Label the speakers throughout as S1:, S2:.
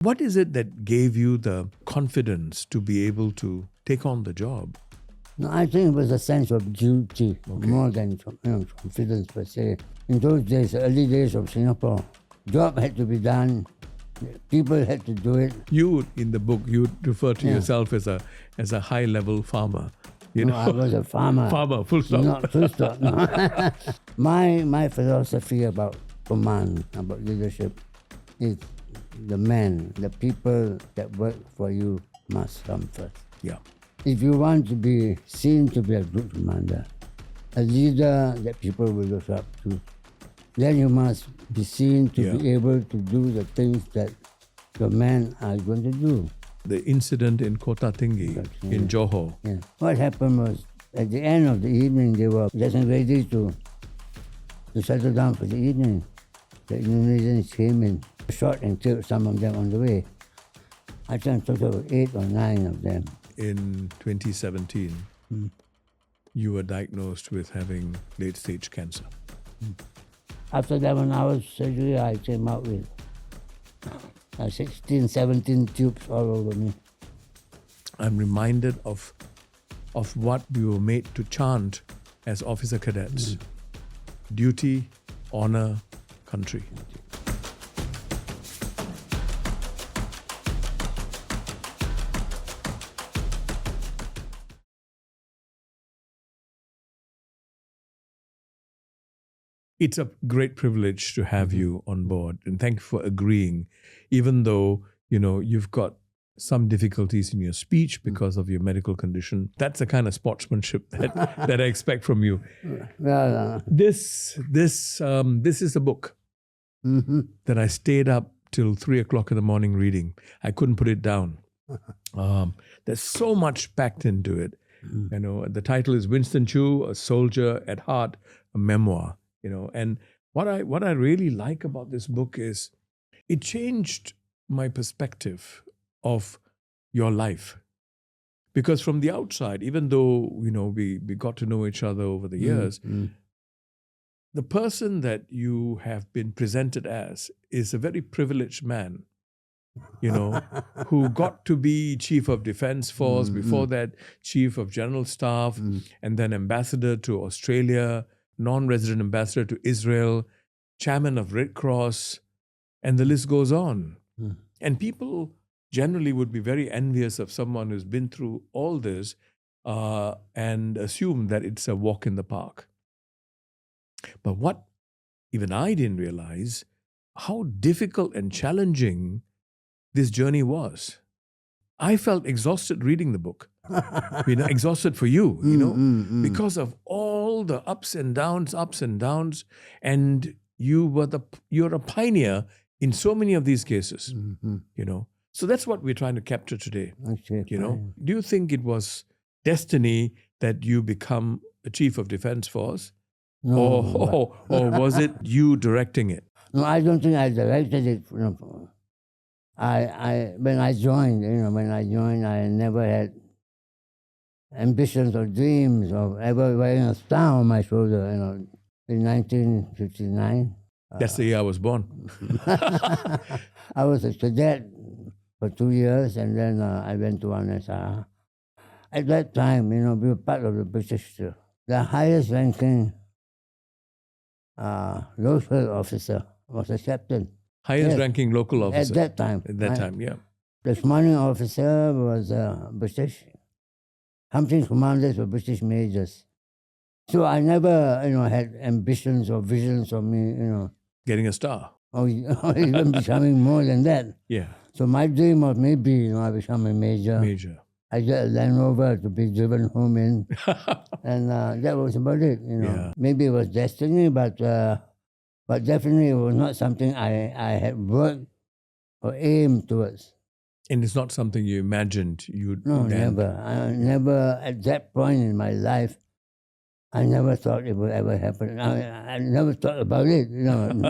S1: What is it that gave you the confidence to be able to take on the job?
S2: No, I think it was a sense of duty more than confidence per se. In those days, early days of Singapore, job had to be done. People had to do it.
S1: You, in the book, you refer to yourself as a high-level farmer.
S2: I was a farmer.
S1: Farmer, full stop.
S2: No, full stop. No. my philosophy about command, about leadership, is the men, the people that work for you must come first.
S1: Yeah.
S2: If you want to be seen to be a good commander, a leader that people will look up to, then you must be seen to be able to do the things that your men are going to do.
S1: The incident in Kota Tinggi in Johor.
S2: Yeah. What happened was, at the end of the evening, they were getting ready to settle down for the evening. The Indonesians came in, shot and killed some of them on the way. I think a total of 8 or 9 of them.
S1: In 2017, you were diagnosed with having late-stage cancer.
S2: After 11 hours surgery, I came out with 16, 17 tubes all over me.
S1: I'm reminded of what we were made to chant as officer cadets. Duty, honor, country. It's a great privilege to have you on board, and thank you for agreeing, even though, you've got some difficulties in your speech because of your medical condition. That's the kind of sportsmanship that I expect from you.
S2: Well,
S1: This is a book that I stayed up till 3:00 in the morning reading. I couldn't put it down. There's so much packed into it. The title is Winston Choo, A Soldier at Heart, a Memoir. And what I really like about this book is it changed my perspective of your life. Because from the outside, even though, we got to know each other over the years, the person that you have been presented as is a very privileged man, who got to be Chief of Defence Force, before that Chief of General Staff, and then Ambassador to Australia, non-resident ambassador to Israel, chairman of Red Cross, and the list goes on. And people generally would be very envious of someone who's been through all this and assume that it's a walk in the park. But what even I didn't realize, how difficult and challenging this journey was. I felt exhausted reading the book. Exhausted for you, because of all the ups and downs, and you're a pioneer in so many of these cases, So that's what we're trying to capture today.
S2: Okay,
S1: Do you think it was destiny that you become a Chief of Defence Force, or was it you directing it?
S2: No, I don't think I directed it. When I joined, I never had ambitions or dreams of ever wearing a star on my shoulder, in 1959.
S1: That's the year I was born.
S2: I was a cadet for 2 years, and then I went to NSR. At that time, we were part of the British, the highest ranking local officer was a captain.
S1: Highest ranking local officer.
S2: At that time.
S1: Yeah.
S2: The commanding officer was British. Company commanders were British majors. So I never, had ambitions or visions of me,
S1: Getting a star.
S2: or even becoming more than that.
S1: Yeah.
S2: So my dream was maybe, I become a major. I get a Land Rover to be driven home in. And that was about it,
S1: Yeah.
S2: Maybe it was destiny, but definitely it was not something I had worked or aimed towards.
S1: And it's not something you imagined you'd
S2: No,
S1: land.
S2: never. I never, at that point in my life, I never thought it would ever happen. I never thought about it. Don't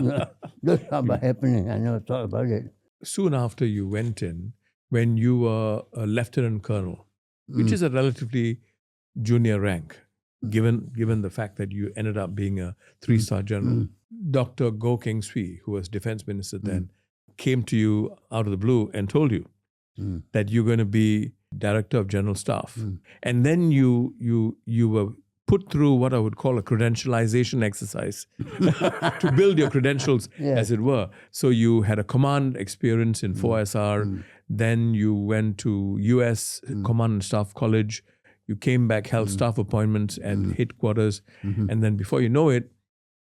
S2: talk about happening. I never thought about it.
S1: Soon after you went in, when you were a lieutenant colonel, which is a relatively junior rank, given the fact that you ended up being a 3-star general, Dr. Goh Keng Swee, who was defense minister then, came to you out of the blue and told you that you're going to be Director of General Staff. And then you were put through what I would call a credentialization exercise to build your credentials, as it were. So you had a command experience in 4SR. Then you went to US Command and Staff College. You came back, held staff appointments at headquarters. And then before you know it,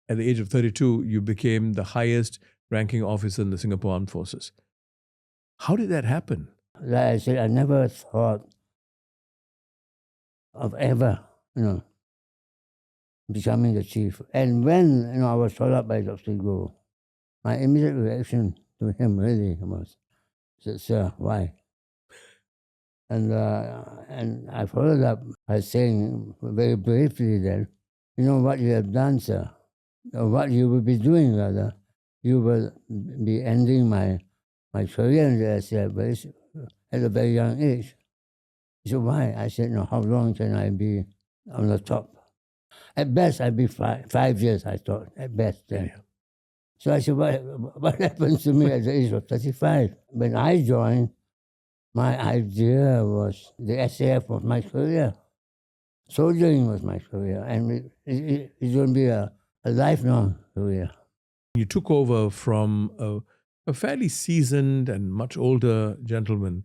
S1: at the age of 32, you became the highest ranking officer in the Singapore Armed Forces. How did that happen?
S2: Like I said, I never thought of ever, becoming the chief. And when, I was called up by Dr. Go, my immediate reaction to him really was, sir, why? And I followed up by saying very briefly that, what you have done, sir, or what you will be doing, rather, you will be ending my career in the SAF at a very young age. He said, why? I said, how long can I be on the top? At best, I'd be 5 years, I thought, at best then. Yeah. So I said, what happens to me at the age of 35? When I joined, my idea was the SAF was my career. Soldiering was my career, and it's going to be a lifelong career.
S1: You took over from a fairly seasoned and much older gentleman,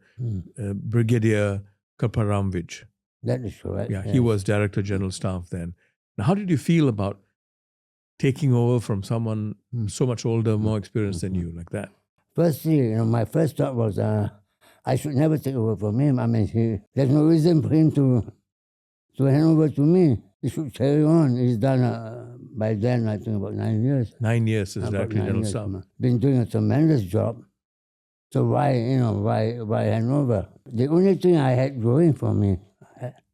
S1: Brigadier Kaparamvich.
S2: That is correct.
S1: Yeah, yes. He was Director General Staff then. Now, how did you feel about taking over from someone so much older, more experienced than you, like that?
S2: Firstly, my first thought was I should never take over from him. I mean, there's no reason for him to hand over to me. He should carry on. He's done, by then, I think about 9 years.
S1: 9 years as Director General Staff.
S2: Been doing a tremendous job. So why hand over? The only thing I had going for me,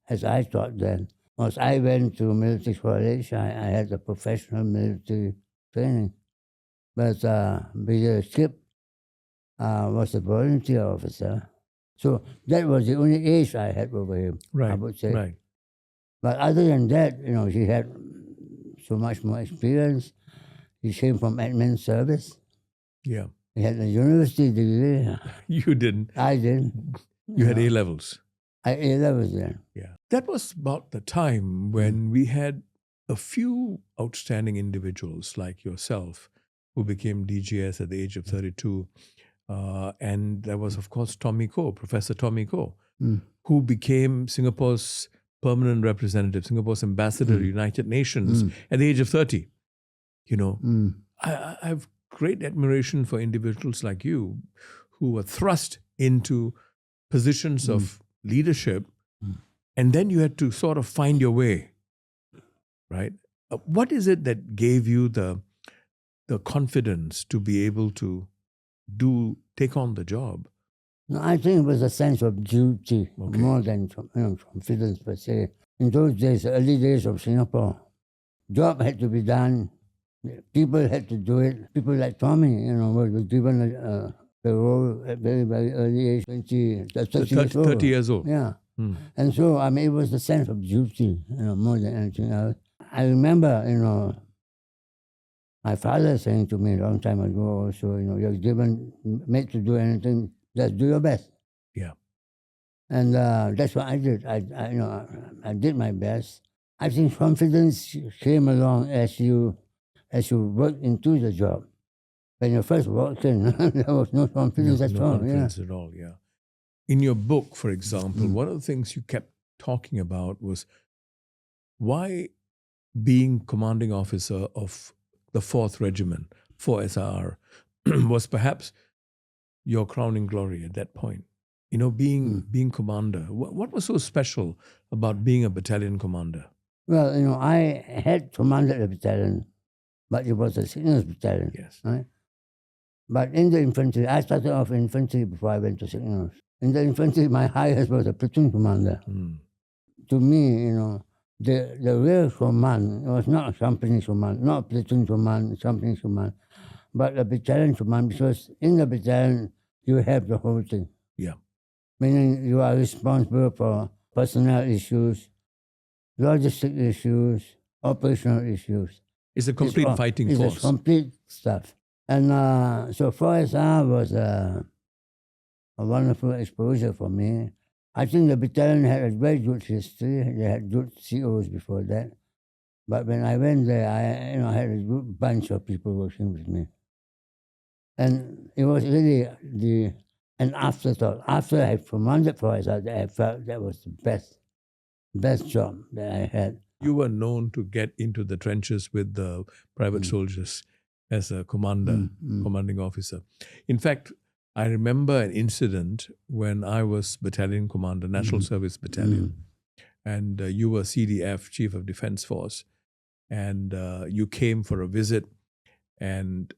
S2: as I thought then, was I went to military college. I had a professional military training. But Brigadier Skip was a volunteer officer. So that was the only age I had over him, I would say.
S1: Right.
S2: But other than that, he had so much more experience. He came from admin service.
S1: Yeah.
S2: He had a university degree.
S1: You didn't.
S2: I didn't.
S1: You had A-levels.
S2: I had A-levels then.
S1: Yeah. That was about the time when we had a few outstanding individuals like yourself who became DGS at the age of 32. And there was, of course, Tommy Koh, Professor Tommy Koh, who became Singapore's permanent representative, Singapore's ambassador to United Nations at the age of 30. I have great admiration for individuals like you who were thrust into positions of leadership, and then you had to sort of find your way, right? What is it that gave you the confidence to be able to take on the job?
S2: No, I think it was a sense of duty more than confidence per se. In those days, early days of Singapore, job had to be done. People had to do it. People like Tommy, were given the role at very, very early age, 30
S1: years old.
S2: Yeah. And so, it was a sense of duty, more than anything else. I remember, my father saying to me a long time ago also, you're made to do anything, just do your best.
S1: Yeah.
S2: And that's what I did. I did my best. I think confidence came along as you work into the job. When you first walked in, there was no confidence at all.
S1: Confidence at all, yeah. In your book, for example, one of the things you kept talking about was why being commanding officer of the 4th Regiment, 4SR, was perhaps your crowning glory at that point. Being commander. What was so special about being a battalion commander?
S2: Well, I had commanded a battalion, but it was a signals battalion.
S1: Yes.
S2: Right? But in the infantry, I started off infantry before I went to signals. In the infantry, my highest was a platoon commander. To me, the real command was not a company command, not a platoon command, company command, but a battalion command, because in the battalion, you have the whole thing.
S1: Yeah.
S2: Meaning you are responsible for personnel issues, logistic issues, operational issues.
S1: It's a complete fighting force.
S2: It's a complete stuff. And so 4SR was a wonderful exposure for me. I think the battalion had a very good history. They had good COs before that. But when I went there, I had a good bunch of people working with me. And it was really an afterthought. After I commanded 4SR, I felt that was the best job that I had.
S1: You were known to get into the trenches with the private soldiers as a commander, commanding officer. In fact, I remember an incident when I was battalion commander, National Service Battalion, and you were CDF, Chief of Defence Force, and you came for a visit, and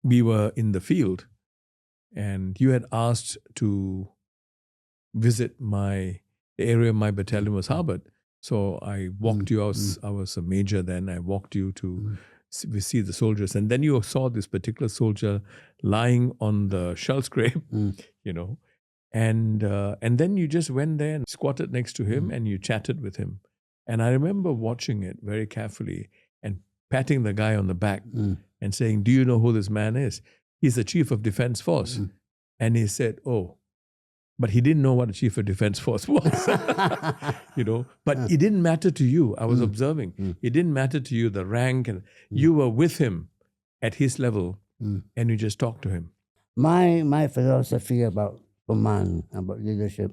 S1: we were in the field, and you had asked to visit the area my battalion was harbored. So I walked you, I was a major then, I walked you to see the soldiers. And then you saw this particular soldier lying on the shell scrape, you know, and then you just went there and squatted next to him and you chatted with him. And I remember watching it very carefully and patting the guy on the back and saying, "Do you know who this man is? He's the Chief of Defence Force." And he said, "Oh." But he didn't know what a Chief of Defence Force was, you know. But it didn't matter to you. I was observing. It didn't matter to you, the rank. And you were with him at his level and you just talked to him.
S2: My philosophy about command, about leadership,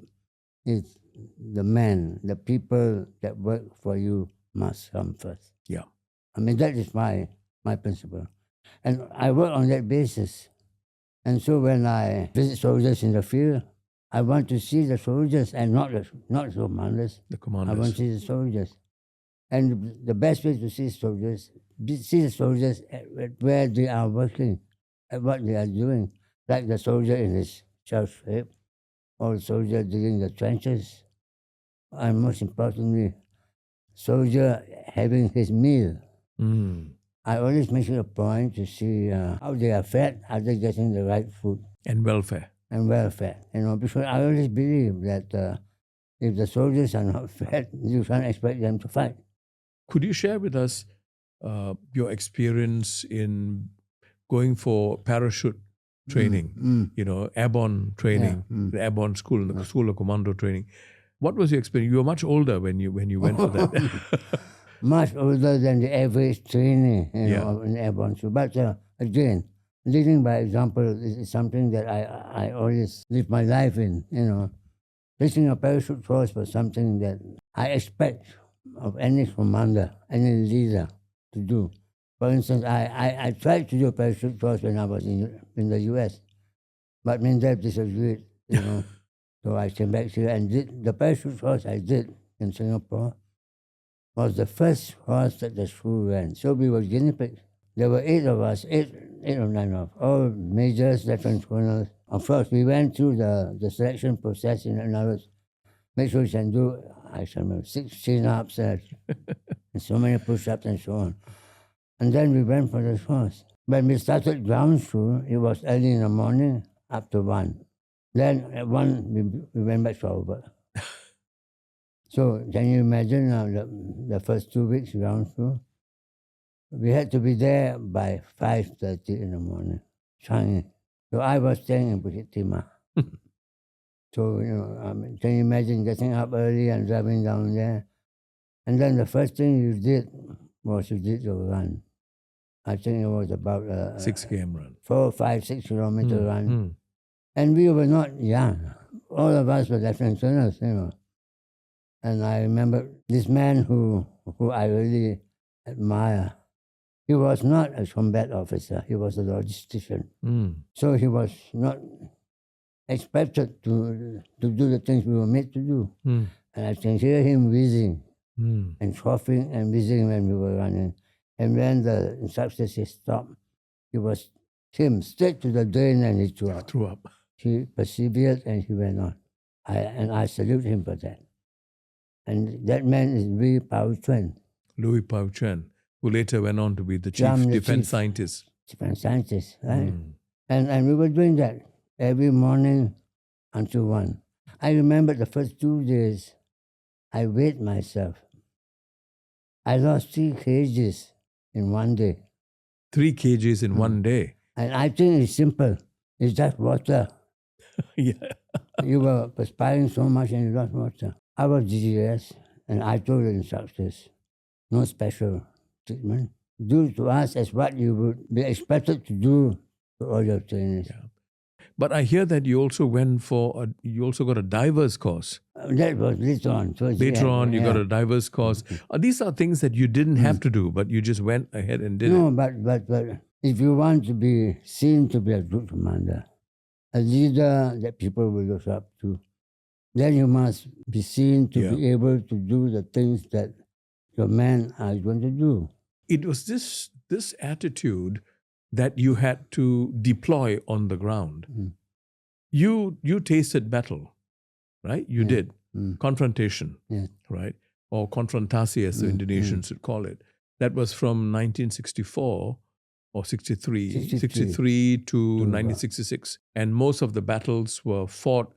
S2: is the people that work for you must come first.
S1: Yeah.
S2: I mean, that is my principle. And I work on that basis. And so when I visit soldiers in the field, I want to see the soldiers and not the commanders.
S1: The commanders.
S2: I want to see the soldiers. And the best way to see the soldiers at where they are working, at what they are doing. Like the soldier in his shell scrape, or the soldier digging the trenches. And most importantly, soldier having his meal. I always make it a point to see how they are fed, are they getting the right food.
S1: And welfare.
S2: And welfare, you know, because I always believe that if the soldiers are not fed, you can't expect them to fight.
S1: Could you share with us your experience in going for parachute training, you know, airborne training, the airborne school, the school of commando training? What was your experience? You were much older when you went for that.
S2: Much older than the average training, you know, in airborne school. But again, leading by example is something that I always live my life in, you know. Teaching a parachute course was something that I expect of any commander, any leader to do. For instance, I tried to do a parachute course when I was in the US, but Mindep disagreed, you know. So I came back here and did the parachute course I did in Singapore was the first course that the school ran. So we were guinea pigs. There were 8 of us, 8 or 9 of all majors, lieutenant colonels. Of course, we went through the selection process in other words, make sure you can do, I can remember, 6 chin-ups and so many push-ups and so on. And then we went for the course. When we started ground school, it was early in the morning up to 1. Then at 1, we went back to our work. So can you imagine the first 2 weeks ground school? We had to be there by 5:30 in the morning, Changi. So I was staying in Bukit Timah. So, you know, can you imagine getting up early and driving down there? And then the first thing you did was you did your run. I think it was about
S1: 6 km run.
S2: 4, 5, 6 kilometer run. And we were not young. All of us were lieutenant colonels, you know. And I remember this man who I really admire. He was not a combat officer. He was a logistician. So he was not expected to do the things we were made to do. And I can hear him wheezing and coughing and wheezing when we were running. And when the instructor said stop, he was straight to the drain and he threw up. He persevered and he went on. I salute him for that. And that man is Louis Pao Chuan.
S1: Louis Pao Chuan, who later went on to be the chief defense scientist.
S2: Defense scientist, right? And we were doing that every morning until 1. I remember the first 2 days, I weighed myself. I lost 3 kgs in 1 day.
S1: 3 kgs in 1 day?
S2: And I think it's simple. It's just water.
S1: Yeah.
S2: You were perspiring so much and you lost water. I was DGS and I told the instructors, no special treatment. Do to us as what you would be expected to do to all your trainers.
S1: Yeah. But I hear that you also you also got a diver's course.
S2: That was later on.
S1: Later on, you got a diver's course. These are things that you didn't have to do, but you just went ahead and did it.
S2: No, but if you want to be seen to be a good commander, a leader that people will look up to, then you must be seen to be able to do the things that your men are going to do.
S1: It was this attitude that you had to deploy on the ground. You tasted battle, right? You did. Confrontation, right? Or confrontasi as the Indonesians would call it. That was from 1964 or 63 to 1966. And most of the battles were fought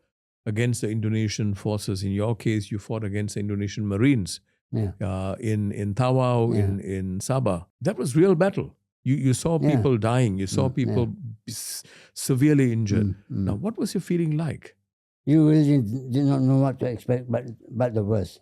S1: against the Indonesian forces. In your case, you fought against the Indonesian Marines in Tawau, in Sabah. That was real battle. You saw people dying. You saw people severely injured. Now, what was your feeling like?
S2: You really did not know what to expect, but the worst.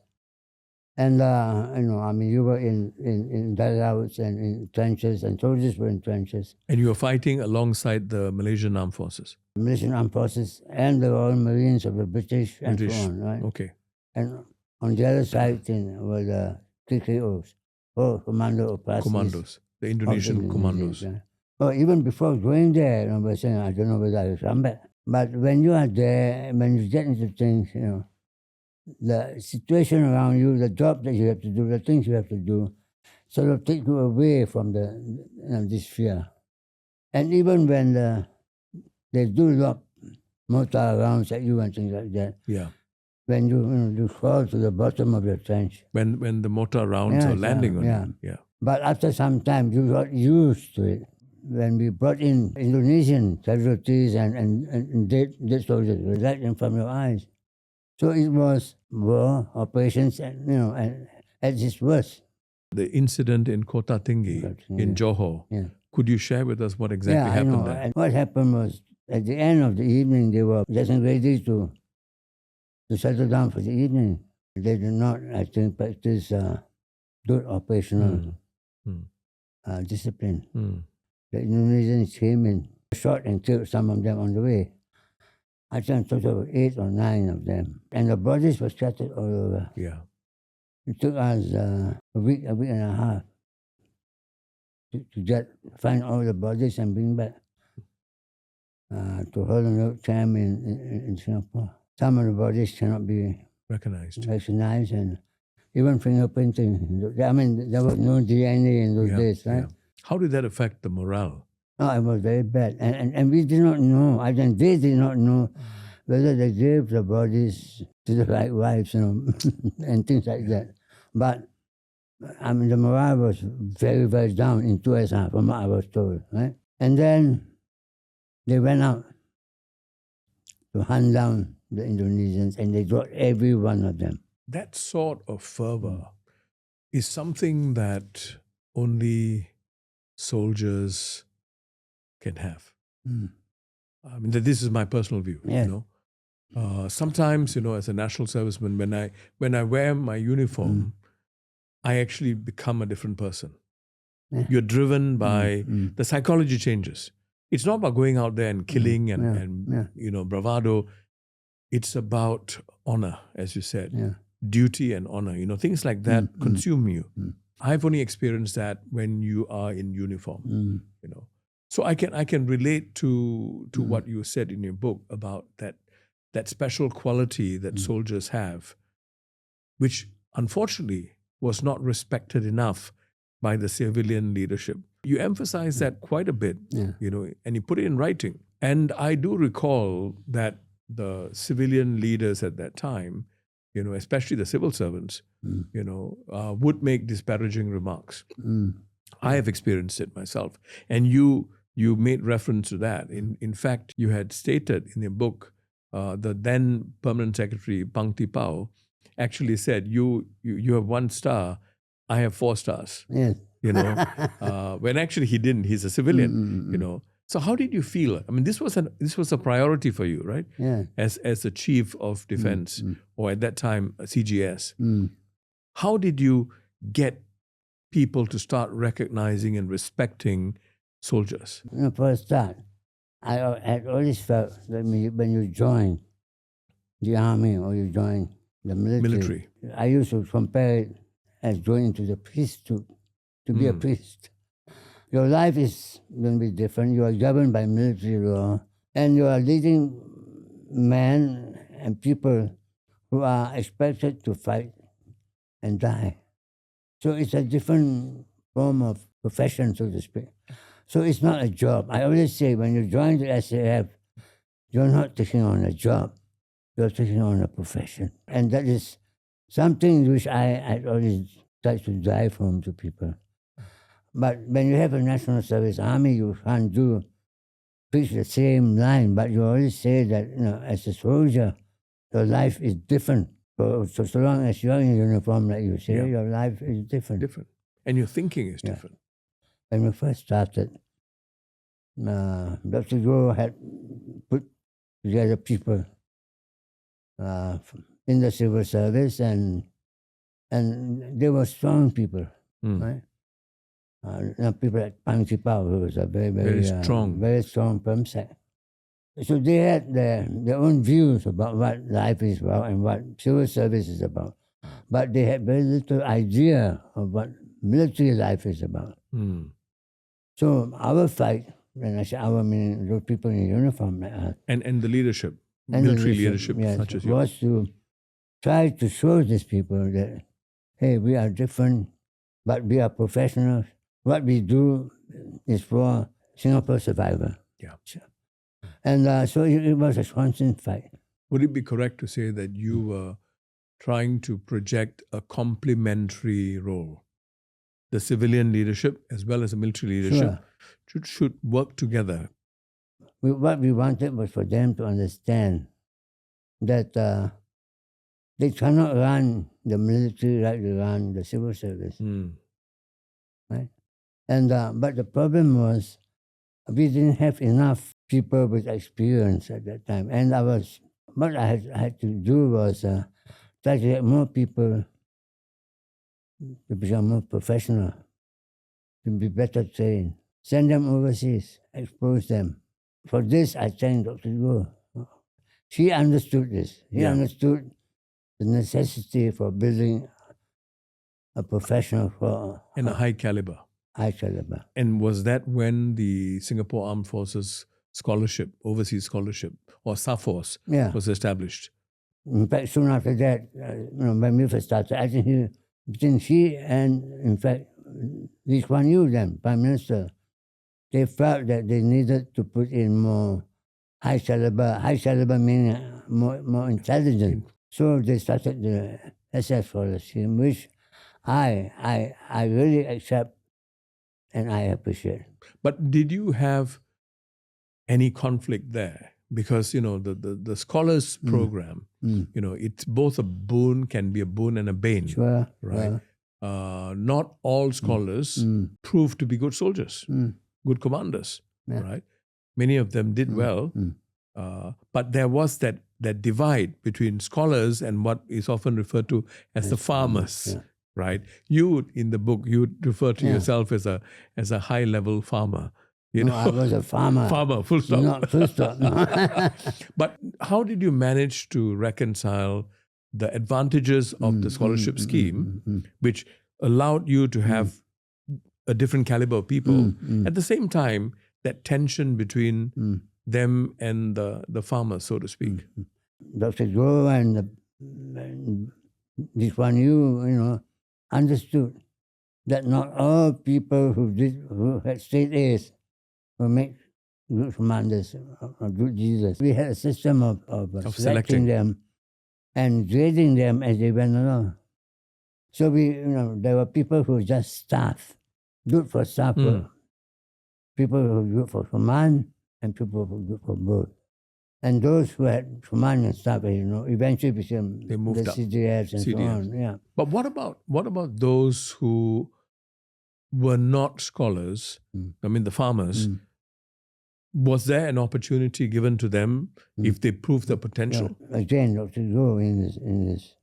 S2: And you were in dugouts and in trenches, and soldiers were in trenches.
S1: And you were fighting alongside the Malaysian Armed Forces.
S2: Malaysian Armed Forces and the Royal Marines of the British and so on, right?
S1: Okay.
S2: And on the other side were the TKOs, or Commando Operasies.
S1: Commandos, the Indonesian commandos.
S2: Well, even before going there, I was saying, I don't know whether I will come back. But when you are there, when you get into things, the situation around you, the job that you have to do, the things you have to do, sort of take you away from this fear. And even when they do lock mortar rounds at you and things like that, when you fall to the bottom of your trench.
S1: When the mortar rounds are landing on you.
S2: But after some time, you got used to it. When we brought in Indonesian casualties and dead soldiers right in front of your eyes. So it was war, operations, and at its worst.
S1: The incident in Kota Tinggi, in Johor, could you share with us what exactly happened there?
S2: And what happened was, at the end of the evening, they were getting ready to settle down for the evening. They did not, I think, practice good operational discipline. The Indonesians came in, shot and killed some of them on the way. I think a total of 8 or 9 of them. And the bodies were scattered all over.
S1: Yeah.
S2: It took us a week and a half to find all the bodies and bring back to Holland Road camp in Singapore. Some of the bodies cannot be
S1: recognized,
S2: and even fingerprinting. I mean, there was no DNA in those days, right?
S1: Yeah. How did that affect the morale?
S2: No, it was very bad. And we did not know, I think they did not know whether they gave the bodies to the right wives, and things like that. But, I mean, the morale was very, very down in 2 years from what I was told, right? And then they went out to hunt down the Indonesians, and they got every one of them.
S1: That sort of fervor is something that only soldiers can have. I mean, this is my personal view. Sometimes, as a national serviceman, when I wear my uniform, I actually become a different person. You're driven by the psychology changes. It's not about going out there and killing and bravado. It's about honor, as you said, duty and honor. Things like that consume you. I've only experienced that when you are in uniform. So I can relate to what you said in your book about that special quality that soldiers have, which unfortunately was not respected enough by the civilian leadership. You emphasize that quite a bit, and you put it in writing. And I do recall that the civilian leaders at that time, especially the civil servants, would make disparaging remarks. I have experienced it myself. And you made reference to that. In fact, you had stated in your book, the then Permanent Secretary, Pang Tipau, actually said, you have 1 star, I have 4 stars.
S2: Yes.
S1: When actually he didn't. He's a civilian, So how did you feel? I mean, this was a priority for you, right?
S2: Yeah.
S1: As the chief of defense, or at that time CGS. How did you get people to start recognizing and respecting soldiers?
S2: For a start, I had always felt that when you join the army or you join the military, I used to compare it as joining to the priesthood, to be a priest. Your life is going to be different. You are governed by military law, and you are leading men and people who are expected to fight and die. So it's a different form of profession, so to speak. So it's not a job. I always say when you join the SAF, you're not taking on a job. You're taking on a profession. And that is something which I always try to drive home to people. But when you have a national service army, you can't preach the same line, but you always say that, as a soldier, your life is different. So long as you're in uniform, like you say, your life is different.
S1: Different. And your thinking is different.
S2: When we first started, Dr. Choo had put together people in the civil service, and they were strong people, right? People like Pang Chipao, who was a very strong perm sec. So they had their own views about what life is about and what civil service is about. But they had very little idea of what military life is about. So our fight, when I say our, meaning those people in uniform like us.
S1: And the leadership, military leadership such as you.
S2: Was to try to show these people that, hey, we are different, but we are professionals. What we do is for Singapore survival.
S1: Yeah.
S2: And so it was a constant fight.
S1: Would it be correct to say that you were trying to project a complementary role? The civilian leadership as well as the military leadership should work together.
S2: What we wanted was for them to understand that they cannot run the military like they run the civil service. Right? And but the problem was we didn't have enough people with experience at that time. And what I had to do was try to get more people to become more professional, to be better trained, send them overseas, expose them. For this, I thank Dr. Choo. She understood this. She understood the necessity for building a professional for...
S1: And a high caliber.
S2: High caliber.
S1: And was that when the Singapore Armed Forces Scholarship, Overseas Scholarship, or SAFOS was established?
S2: In fact, soon after that, when we first started, I think between she and, in fact, Lee Kuan Yew, then, Prime Minister, they felt that they needed to put in more high caliber meaning more intelligent. So they started the SF scholarship, which I really accept and I appreciate.
S1: But did you have any conflict there? Because, the scholars program, it's both a boon, can be a boon and a bane.
S2: Sure.
S1: Right? Not all scholars prove to be good soldiers, good commanders, right? Many of them did well, but there was that divide between scholars and what is often referred to as the farmers, right? You, in the book, you refer to yourself as a high-level farmer.
S2: No, I was a farmer.
S1: Farmer, full stop.
S2: Not full stop. No.
S1: But how did you manage to reconcile the advantages of the scholarship scheme, which allowed you to have a different caliber of people, at the same time, that tension between them and the farmers, so to speak?
S2: Dr. Choo and Lee Kuan Yew, understood that not all people who had straight A's will make good commanders or good leaders. We had a system of selecting them and grading them as they went along. So there were people who just staff, good for staff work, people who were good for command, and people who were good for both. And those who had command and staff, eventually became the CDS and so on. Yeah.
S1: But what about those who were not scholars? I mean, the farmers, Was there an opportunity given to them if they proved the potential?
S2: Again, Dr. Choo, in his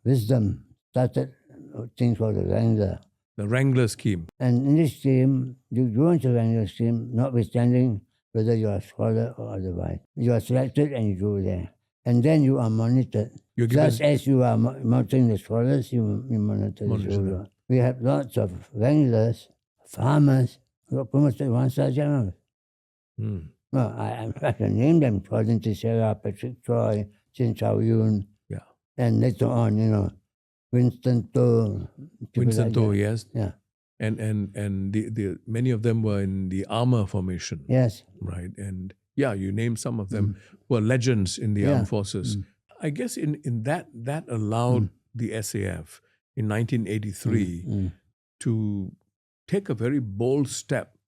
S2: wisdom, started a thing called the wrangler.
S1: The wrangler scheme.
S2: And in this scheme, you join the wrangler scheme, notwithstanding whether you are a scholar or otherwise. You are selected and you go there. And then you are monitored.
S1: You're given,
S2: Just as you are monitoring the scholars, you monitor the soldiers. We have lots of wranglers, farmers, who are promoted one-star generals. Well, I can name them according to Sarah, Patrick Troy, Gen Choo, and later on, Winston Choo.
S1: Winston Choo, yes.
S2: Yeah.
S1: And the many of them were in the armor formation.
S2: Yes.
S1: Right. And you named some of them who are legends in the armed forces. I guess in that allowed the SAF in 1983 to take a very bold step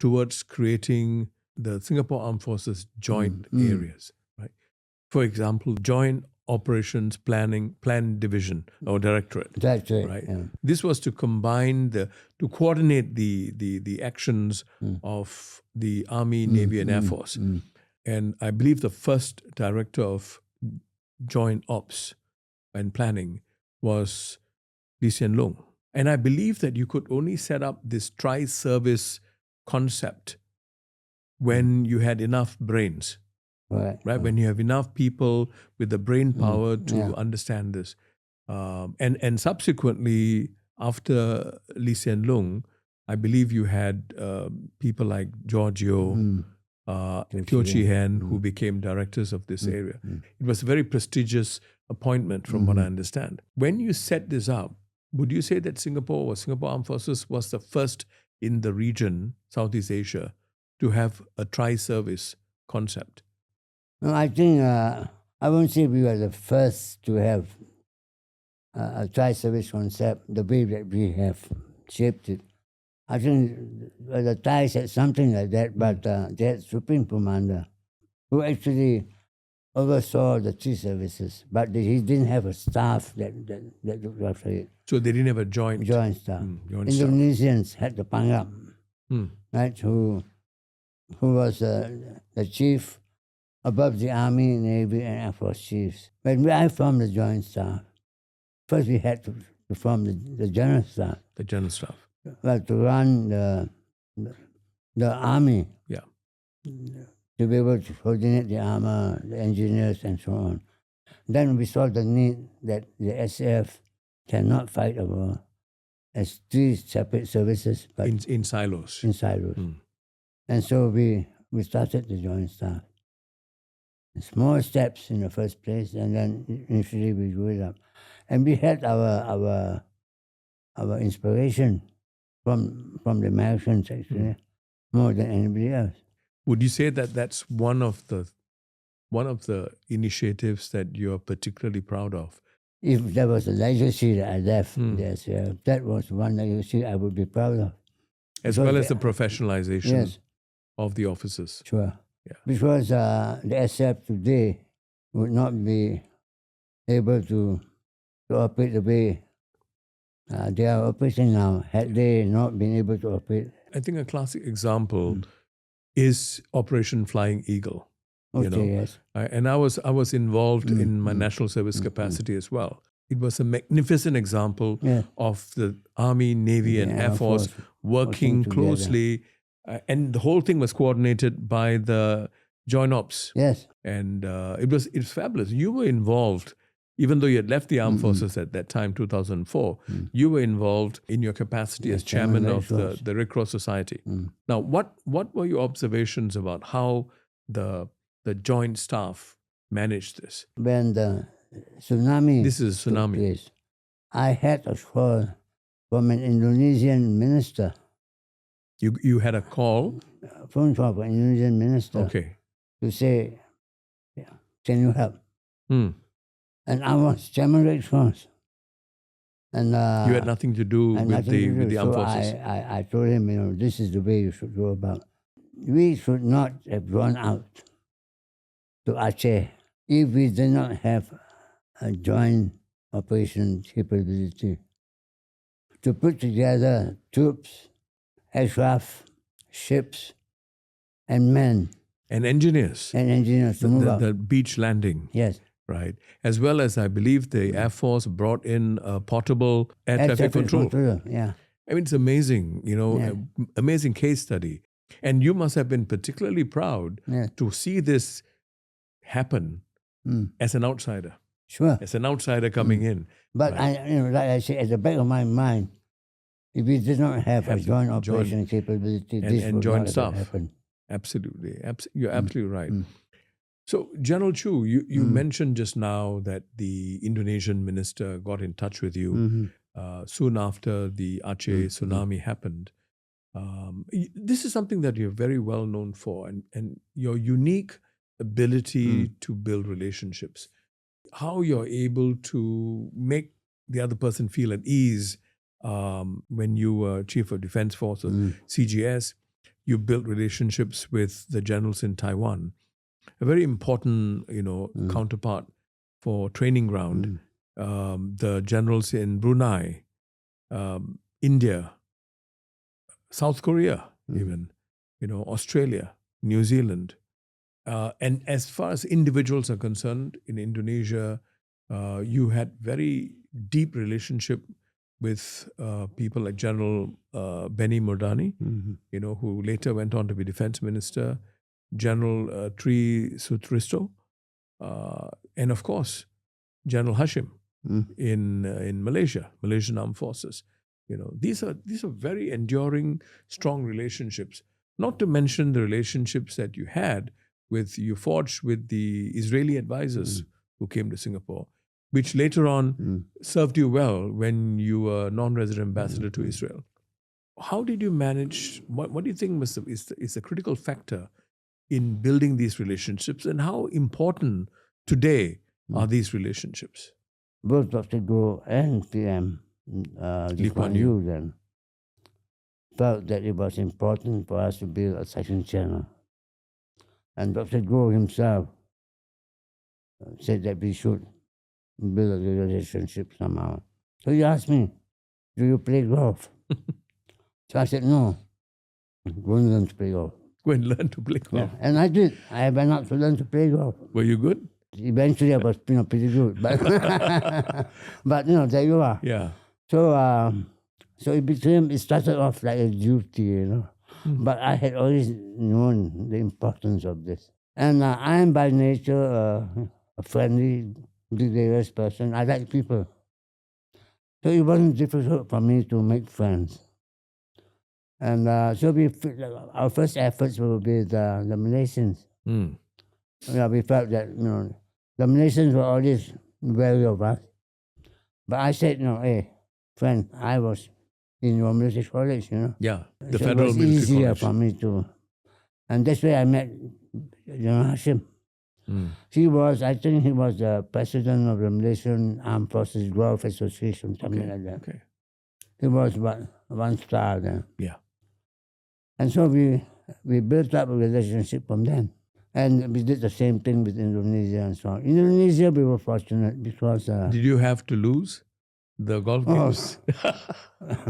S1: towards creating the Singapore Armed Forces joint areas. Right. For example, Joint Operations Plan Division or Directorate.
S2: That's right.
S1: Right.
S2: Yeah.
S1: This was to combine to coordinate the actions of the Army, Navy, and Air Force. And I believe the first director of Joint Ops and Planning was Lee Hsien Loong. And I believe that you could only set up this tri-service concept when you had enough brains. Right. When you have enough people with the brain power to understand this. And subsequently, after Lee Hsien Loong, I believe you had people like George Yeo, Teo Chee Han, who became directors of this area. It was a very prestigious appointment from what I understand. When you set this up, would you say that Singapore Armed Forces was the first in the region, Southeast Asia, to have a tri-service concept?
S2: No, I think, I won't say we were the first to have a tri-service concept, the way that we have shaped it. I think the Thais had something like that, but they had Supreme Commander who actually oversaw the three services, but he didn't have a staff that looked after it.
S1: So they didn't have a joint
S2: staff. Indonesians had the Pangam, right, who was the chief above the Army, Navy, and Air Force chiefs. When I formed the joint staff, first we had to form the general staff.
S1: The general staff.
S2: Well, to run the Army.
S1: Yeah.
S2: To be able to coordinate the armor, the engineers, and so on. Then we saw the need that the SAF cannot fight a war as three separate services, but
S1: in silos.
S2: In silos. And so we started the joint staff. Small steps in the first place, and then initially we grew it up. And we had our inspiration from the Americans, actually, more than anybody else.
S1: Would you say that that's one of the initiatives that you're particularly proud of?
S2: If there was a legacy that I left, yes, that was one legacy I would be proud of.
S1: As well as the professionalization of the officers.
S2: Sure. Yeah. Because the SF today would not be able to operate the way they are operating now had they not been able to operate.
S1: I think a classic example is Operation Flying Eagle.
S2: Yes.
S1: And I was involved in my national service capacity as well. It was a magnificent example of the Army, Navy, and Air Force working closely. And the whole thing was coordinated by the Joint Ops.
S2: Yes.
S1: And it's fabulous. You were involved, even though you had left the Armed Forces at that time, 2004, you were involved in your capacity as chairman of the Red Cross Society. Now, what were your observations about how the joint staff managed this?
S2: When the tsunami
S1: This is a tsunami.
S2: took place, I had a call from an Indonesian minister.
S1: You had a call?
S2: A phone call from an Indonesian minister to say, can you help? And I was chairman Red Cross. And
S1: you had nothing to do with the armed forces.
S2: I told him, this is the way you should go about. We should not have gone out to Aceh if we did not have a joint operation capability to put together troops, aircraft, ships, and men
S1: And engineers.
S2: and engineers to move out.
S1: The beach landing.
S2: Yes.
S1: Right. As well as, I believe, the Air Force brought in portable air traffic control.
S2: Yeah.
S1: I mean, it's amazing, amazing case study. And you must have been particularly proud to see this happen as an outsider.
S2: Sure.
S1: As an outsider coming in.
S2: But like I say, at the back of my mind, if we did not have a joint operation capability, this would
S1: joint
S2: not
S1: staff.
S2: have happened.
S1: Absolutely. You're absolutely right. So, General Choo, you mentioned just now that the Indonesian minister got in touch with you soon after the Aceh tsunami happened. This is something that you're very well known for, and your unique ability to build relationships. How you're able to make the other person feel at ease when you were Chief of Defense Force or CGS. You built relationships with the generals in Taiwan, a very important, counterpart for training ground. The generals in Brunei, India, South Korea, even, Australia, New Zealand. And as far as individuals are concerned, in Indonesia, you had very deep relationship with people like General Benny Murdani, who later went on to be defense minister, General Tri Sutristo, and of course, General Hashim in Malaysia, Malaysian Armed Forces. These are very enduring, strong relationships. Not to mention the relationships that you forged with the Israeli advisors who came to Singapore, which later on served you well when you were non-resident ambassador to Israel. How did you manage? What do you think is a critical factor in building these relationships, and how important today are these relationships?
S2: Both Dr. Goh and PM Lee Kuan Yew then felt that it was important for us to build a second channel. And Dr. Goh himself said that we should build a relationship somehow. So he asked me, do you play golf? So I said, no. Go and learn to play golf.
S1: Go and learn to play golf.
S2: Yeah. And I did. I went out to learn to play golf.
S1: Were you good?
S2: Eventually I was pretty good. But, but there you are.
S1: Yeah.
S2: So it started off like a duty, But I had always known the importance of this. And I am by nature a friendly, gregarious person. I like people. So it wasn't difficult for me to make friends. And so our first efforts were with the Malaysians. We felt that, the Malaysians were always wary of us. But I said, hey, friend, I was in your military college,
S1: Yeah, the
S2: so
S1: Federal
S2: it was
S1: Military
S2: easier
S1: College.
S2: for me to. And that's where I met General Hashim. I think he was the president of the Malaysian Armed Forces Golf Association, something like that.
S1: Okay.
S2: He was one star then.
S1: Yeah.
S2: And so we built up a relationship from then. And we did the same thing with Indonesia and so on. Indonesia, we were fortunate because...
S1: Did you have to lose the golf games?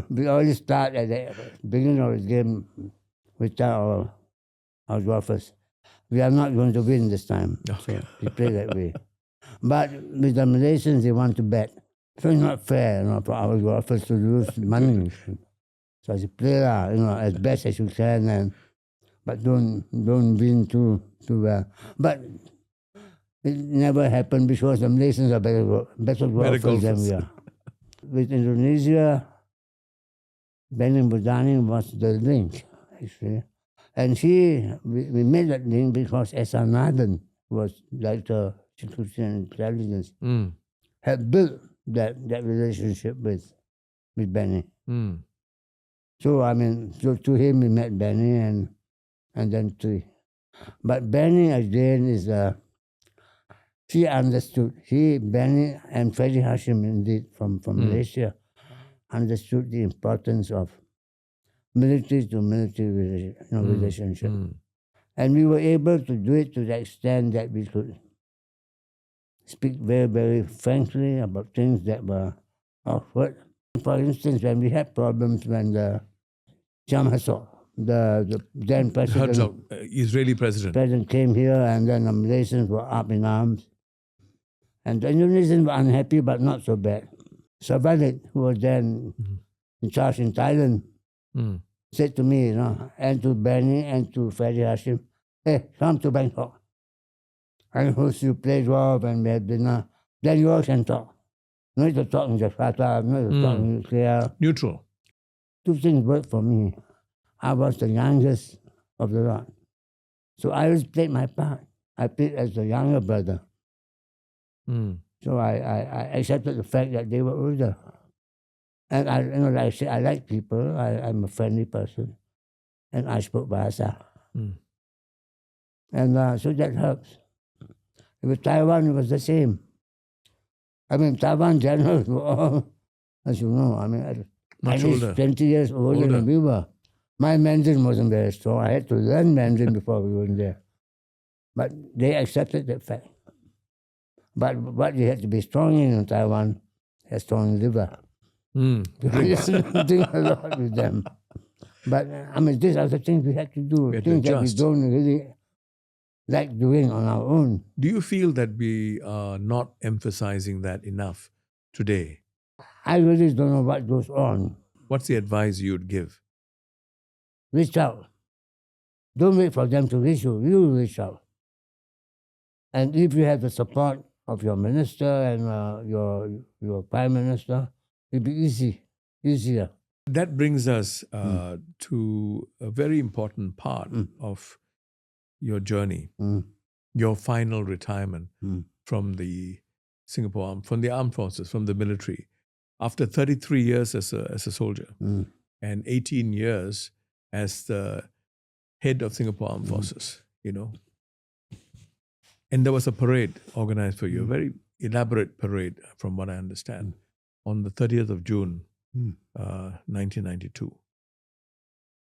S2: We always start at the beginning of the game with our golfers. We are not going to win this time.
S1: Okay.
S2: So we play that way. But with the Malaysians, they want to bet. So it's not fair, for our golfers to lose money. So you play, as best as you can, but don't win too well. But it never happened because the Malaysians are better golfers than we are. With Indonesia, Benny Murdani was the link, actually. And we made that link because S.R. Nathan was Director Security and Intelligence, had built that relationship with Benny. So, to him we met Benny and then Tri. But Benny, again, he understood. Benny and Freddie Hashim, indeed, from Malaysia, understood the importance of military to military relationship. And we were able to do it to the extent that we could speak very, very frankly about things that were awkward. For instance, when we had problems when the Jam Hasor the then president,
S1: Herzog, Israeli president.
S2: came here, and then the Malaysians were up in arms. And the Indonesians were unhappy, but not so bad. Savoured, who was then in charge in Thailand, said to me, and to Benny and to Ferry Hashim, hey, come to Bangkok. I host you play golf and we have dinner. Then you all can talk. No need to talk in Jakarta, no need to talk in Korea.
S1: Neutral.
S2: Two things worked for me. I was the youngest of the lot. So I always played my part. I played as the younger brother. So I accepted the fact that they were older. And like I said, I like people. I'm a friendly person. And I spoke Bahasa. And so that helps. With Taiwan, it was the same. I mean, Taiwan generals were all, as you know, at least 20 years older than we were. My Mandarin wasn't very strong. I had to learn Mandarin before we went there. But they accepted that fact. But what you had to be strong in Taiwan, a strong liver. You drink a lot with them. But these are the things we had to do, things that we don't really like doing on our own.
S1: Do you feel that we are not emphasizing that enough today?
S2: I really don't know what goes on.
S1: What's the advice you would give?
S2: Reach out. Don't wait for them to reach you. You reach out. And if you have the support of your minister and your prime minister, it'll be easier.
S1: That brings us to a very important part of your journey, your final retirement from the from the armed forces, from the military, after 33 years as a soldier and 18 years as the head of Singapore Armed Forces, And there was a parade organized for you, a very elaborate parade, from what I understand, on the 30th of June, 1992.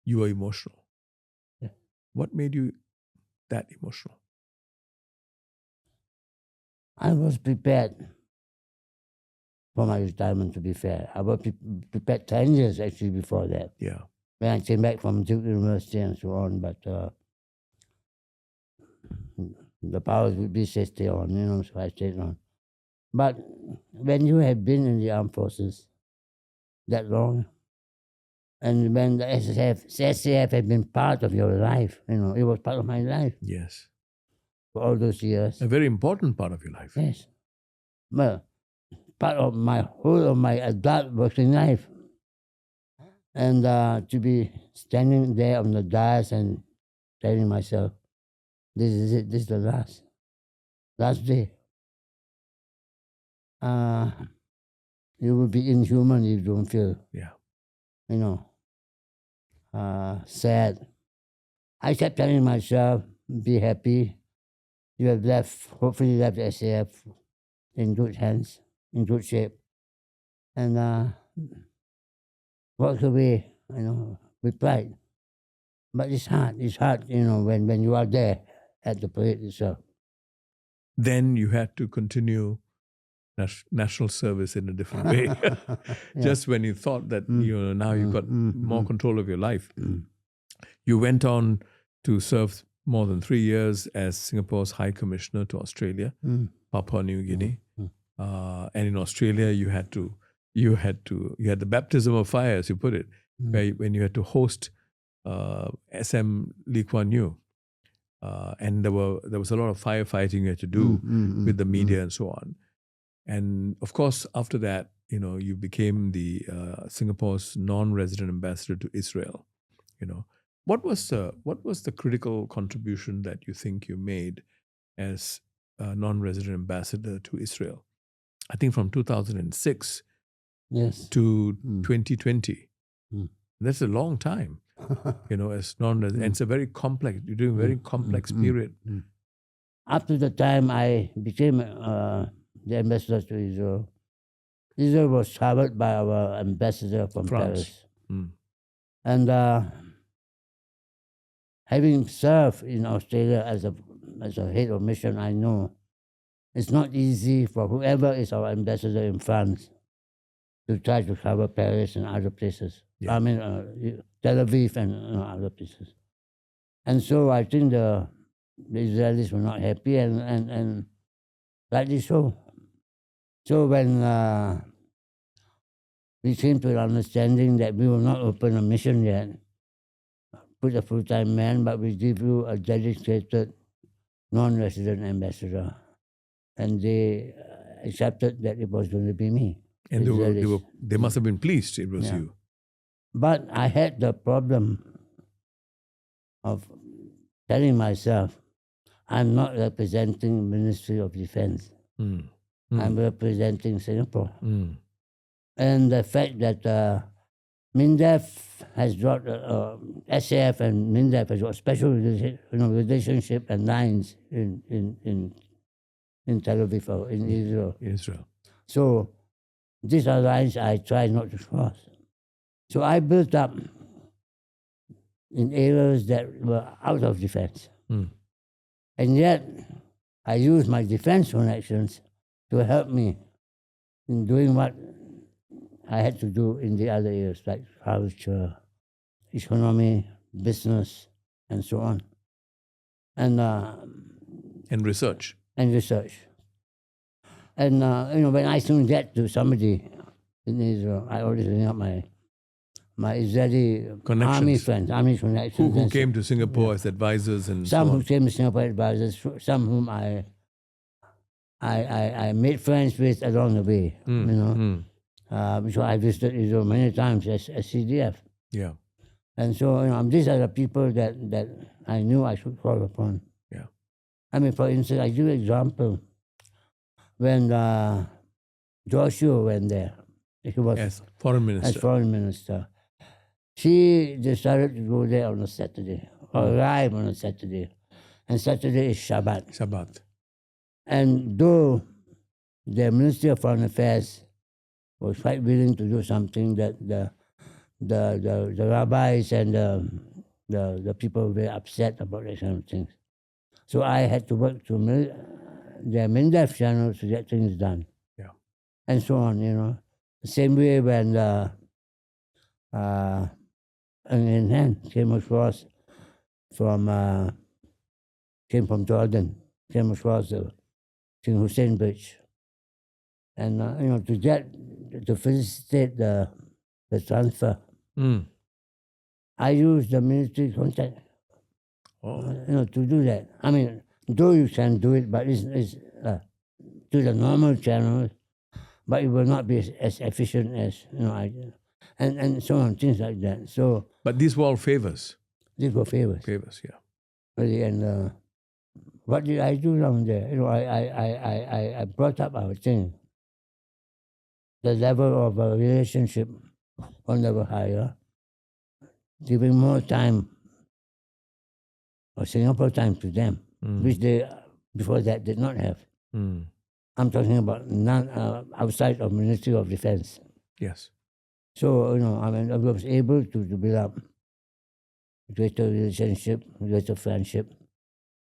S1: You were emotional.
S2: Yeah.
S1: What made you that emotional?
S2: I was prepared for my retirement, to be fair. I was prepared 10 years actually before that.
S1: Yeah.
S2: When I came back from Duke University and so on, but the powers would be say stay on, so I stayed on. But when you have been in the armed forces that long, and when the SAF had been part of your life, it was part of my life.
S1: Yes.
S2: For all those years.
S1: A very important part of your life.
S2: Yes. Well, part of my whole of my adult working life. And to be standing there on the dais and telling myself, this is it, this is the last day. You will be inhuman if you don't feel, sad. I kept telling myself, be happy. You have hopefully left the SAF in good hands, in good shape. And walk away, with pride. But it's hard, when you are there at the parade itself.
S1: Then you had to continue national service in a different way.
S2: Yeah.
S1: Just when you thought that now you've got more control of your life. You went on to serve more than 3 years as Singapore's High Commissioner to Australia, Papua New Guinea. And in Australia, you had the baptism of fire, as you put it, when you had to host SM Lee Kuan Yew. And there was a lot of firefighting you had to do with the media and so on. And of course, after that, you became the Singapore's non-resident ambassador to Israel. What was the critical contribution that you think you made as a non-resident ambassador to Israel? I think from 2006 to 2020. That's a long time, as non-resident. And it's a very complex, you're doing a very complex period.
S2: Up to the time I became the ambassador to Israel, Israel was covered by our ambassador from
S1: France.
S2: Paris. And having served in Australia as a head of mission, I know it's not easy for whoever is our ambassador in France to try to cover Paris and other places.
S1: Yeah.
S2: I mean, Tel Aviv and other places. And so I think the Israelis were not happy, and rightly so. So when we came to an understanding that we will not open a mission yet, put a full-time man, but we give you a dedicated non-resident ambassador. And they accepted that it was going to be me.
S1: And
S2: Israelis.
S1: they must have been pleased it was
S2: Yeah.
S1: you.
S2: But I had the problem of telling myself, I'm not representing Ministry of Defense.
S1: Mm.
S2: I'm representing Singapore.
S1: Mm.
S2: And the fact that MINDEF has got, SAF and MINDEF has got special relationship and lines in Tel Aviv or in Israel. So these are lines I try not to cross. So I built up in areas that were out of defense.
S1: Mm.
S2: And yet I used my defense connections to help me in doing what I had to do in the other areas, like culture, economy, business, and so on. And
S1: research.
S2: And research. And when I soon get to somebody in Israel, I always bring up my Israeli army friends, army connections.
S1: Who came to Singapore as advisors and
S2: some
S1: so on.
S2: who came to Singapore advisors, some whom I made friends with along the way. So I visited Israel many times as CDF.
S1: Yeah.
S2: And so these are the people that I knew I should call upon.
S1: Yeah.
S2: I mean, for instance, I give you an example. When Joshua went there, he was
S1: as foreign minister.
S2: She decided to go there on a Saturday, or arrive on a Saturday. And Saturday is Shabbat. And though the Ministry of Foreign Affairs was quite willing to do something, that the rabbis and the people were upset about that kind of things. So I had to work to their MINDEF channels to get things done.
S1: Yeah.
S2: And so on, The same way when Ang Hen came across came from Jordan, came across the King Hussein Bridge. And, to facilitate the transfer, I used the military contact, to do that. I mean, though you can do it, but it's to the normal channels, but it will not be as efficient as, and so on, things like that. So,
S1: but these were all favors.
S2: These were favors.
S1: Favors, yeah.
S2: Really, and what did I do down there? I brought up our thing. The level of a relationship one level higher, giving more time or Singapore time to them, which they before that did not have. I'm talking about outside of Ministry of Defense.
S1: Yes.
S2: So, I was able to build up greater relationship, greater friendship,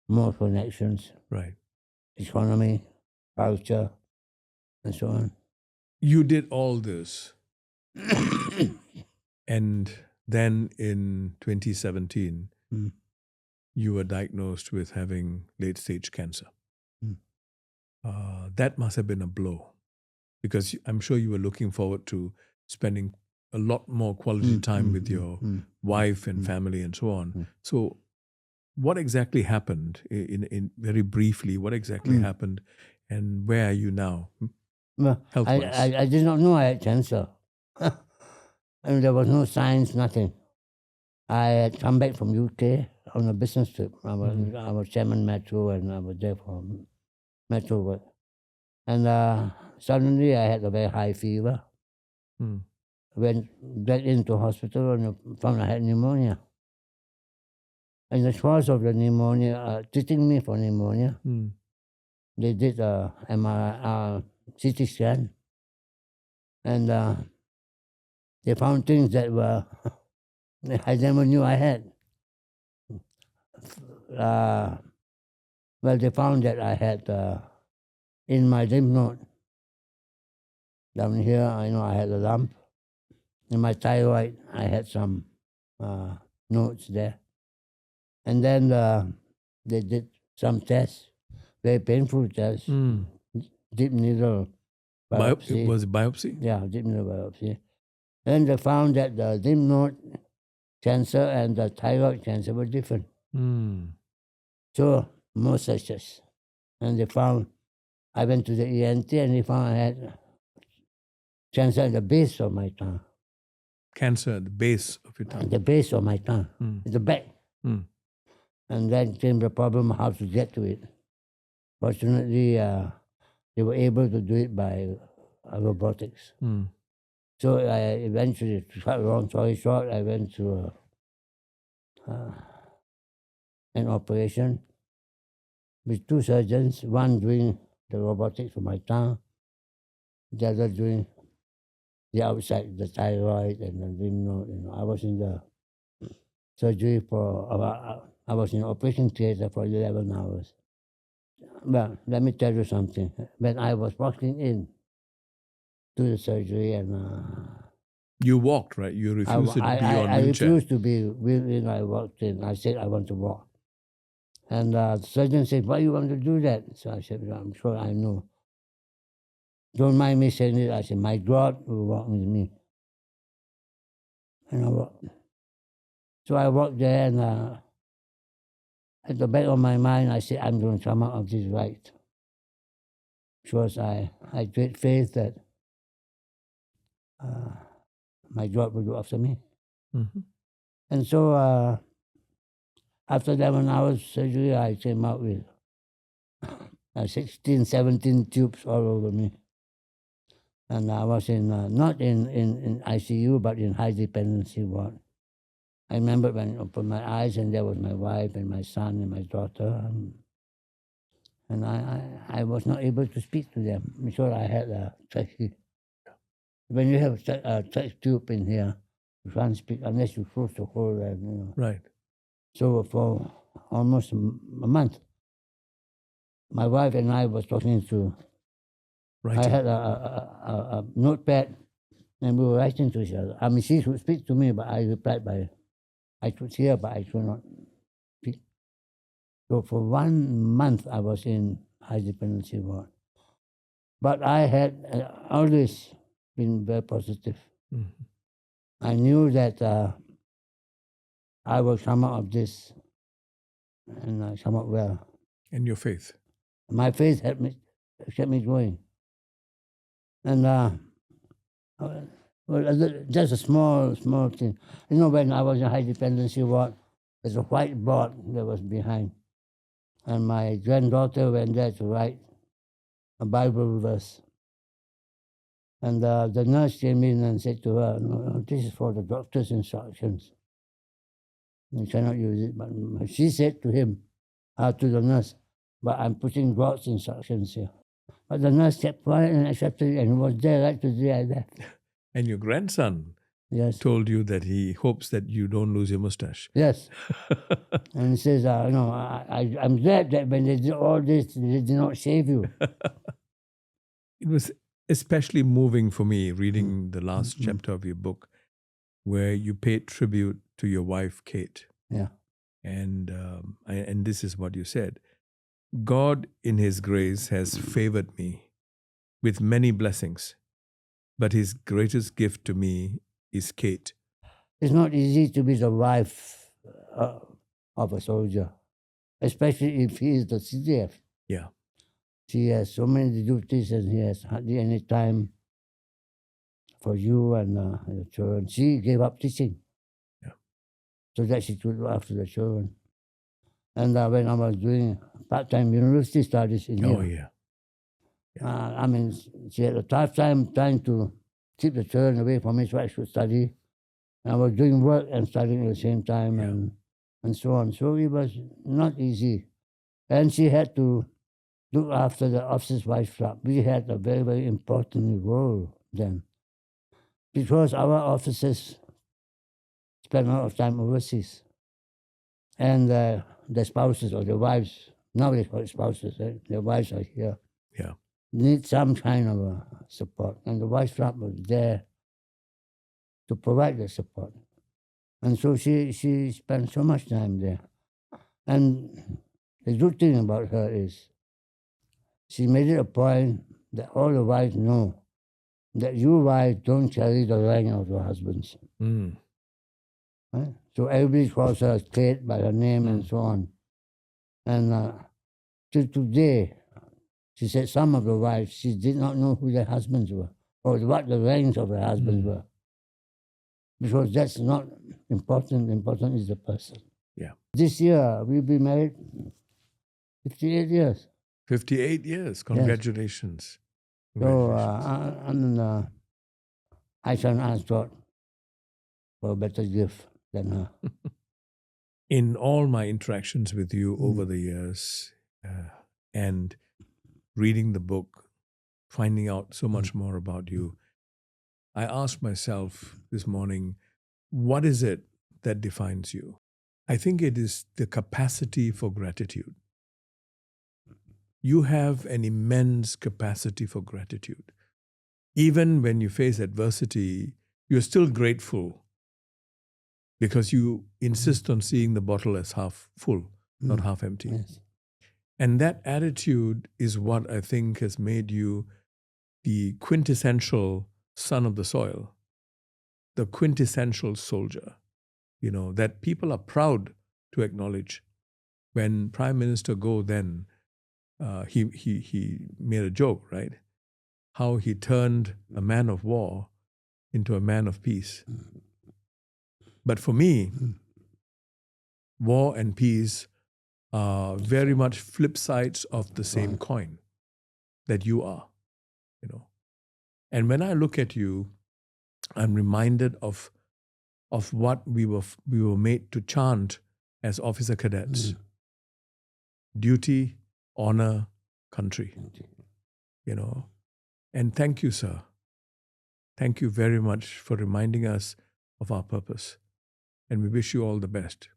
S2: more connections.
S1: Right.
S2: Economy, culture, and so on.
S1: You did all this. And then in 2017, you were diagnosed with having late-stage cancer. That must have been a blow, because I'm sure you were looking forward to spending a lot more quality time with your wife and family and so on. So what exactly happened, in very briefly, what exactly happened, and where are you now, health-wise?
S2: I did not know I had cancer. And there was no signs, nothing. I had come back from UK on a business trip. I was chairman Metro, and I was there for Metro work. And suddenly I had a very high fever. Went back into hospital and found I had pneumonia. In the course of the pneumonia, treating me for pneumonia, they did a MRI, CT scan, and they found things that were I never knew I had. Well, they found that I had in my lymph node Down here, I had a lump. In my thyroid, I had some nodes there. And then they did some tests, very painful tests, deep needle biopsy.
S1: Was it biopsy?
S2: Yeah, deep needle biopsy. And they found that the lymph node cancer and the thyroid cancer were different. So, more searches. And they found, I went to the ENT and they found I had cancer at the base of my tongue.
S1: Cancer at the base of your tongue.
S2: At the base of my tongue, at the back. And then came the problem how to get to it. Fortunately, they were able to do it by robotics. So I eventually, to cut a long story short, I went to an operation with two surgeons, one doing the robotics for my tongue, the other doing the outside, the thyroid and the lymph node. I was in the surgery I was in the operation theater for 11 hours. Well, let me tell you something. When I was walking in to the surgery and
S1: you walked, right? You refused to be on wheelchair.
S2: I refused to be wheeled in. I walked in. I said I want to walk. And the surgeon said, why you want to do that? So I said, I'm sure I know. Don't mind me saying it. I said, my God will walk with me. And I walked. So I walked there and at the back of my mind, I said, I'm going to come out of this right. Because I had great faith that my God will look after me. And so after 11 hours surgery, I came out with 16, 17 tubes all over me. And I was not in ICU, but in high dependency ward. I remember when I opened my eyes and there was my wife and my son and my daughter. And I was not able to speak to them because I had a trachea. When you have a trach tube in here, you can't speak unless you close the hole.
S1: Right.
S2: So for almost a month, my wife and I was talking to. I had a notepad, and we were writing to each other. I mean, she would speak to me, but I replied by. I could hear, but I could not speak. So for 1 month, I was in high dependency ward. But I had always been very positive. I knew that I will come out of this, and I come out well.
S1: And your faith?
S2: My faith kept me going. And just a small thing. When I was in high dependency ward, there's a white board that was behind. And my granddaughter went there to write a Bible verse. And the nurse came in and said to her, no, this is for the doctor's instructions. You cannot use it. But she said to him, to the nurse, but I'm putting God's instructions here. But the nurse kept quiet and accepted it, and was there right to the day I left.
S1: And your grandson
S2: told
S1: you that he hopes that you don't lose your mustache.
S2: Yes. And he says, I'm glad that when they did all this, they did not shave you.
S1: It was especially moving for me reading the last chapter of your book, where you paid tribute to your wife, Kate.
S2: Yeah.
S1: And this is what you said. God, in His grace, has favored me with many blessings, but His greatest gift to me is Kate.
S2: It's not easy to be the wife of a soldier, especially if he is the CDF.
S1: Yeah.
S2: She has so many duties and he has hardly any time for you and your children. She gave up teaching so that she could look after the children. And when I was doing part-time university studies in here, she had a tough time trying to keep the children away from me so I should study. And I was doing work and studying at the same time and so on. So it was not easy. And she had to look after the officer's wife club. We had a very, very important role then. Because our officers spend a lot of time overseas. And the spouses or the wives, now they call it spouses, their wives are here.
S1: Yeah.
S2: Need some kind of support, and the Vice Club was there to provide the support. And so she spent so much time there. And the good thing about her is she made it a point that all the wives know that you wives don't carry the rank of your husbands.
S1: Mm.
S2: Right? So everybody calls her Kate by her name and so on. And till today, she said some of the wives, she did not know who their husbands were or what the ranks of their husbands were. Because that's not important. Important is the person.
S1: Yeah.
S2: This year, we'll be married 58 years.
S1: 58 years. Congratulations.
S2: So
S1: Congratulations.
S2: I can ask God for a better gift than her.
S1: In all my interactions with you over the years and reading the book, finding out so much more about you, I asked myself this morning, what is it that defines you? I think it is the capacity for gratitude. You have an immense capacity for gratitude. Even when you face adversity, you're still grateful because you insist on seeing the bottle as half full, not half empty.
S2: Yes.
S1: And that attitude is what I think has made you the quintessential son of the soil, the quintessential soldier, that people are proud to acknowledge. When Prime Minister Goh then, he made a joke, right? How he turned a man of war into a man of peace. But for me, war and peace are very much flip sides of the same coin that you are, And when I look at you, I'm reminded of what we were made to chant as officer cadets. Duty, honor, country. And thank you, sir. Thank you very much for reminding us of our purpose. And we wish you all the best.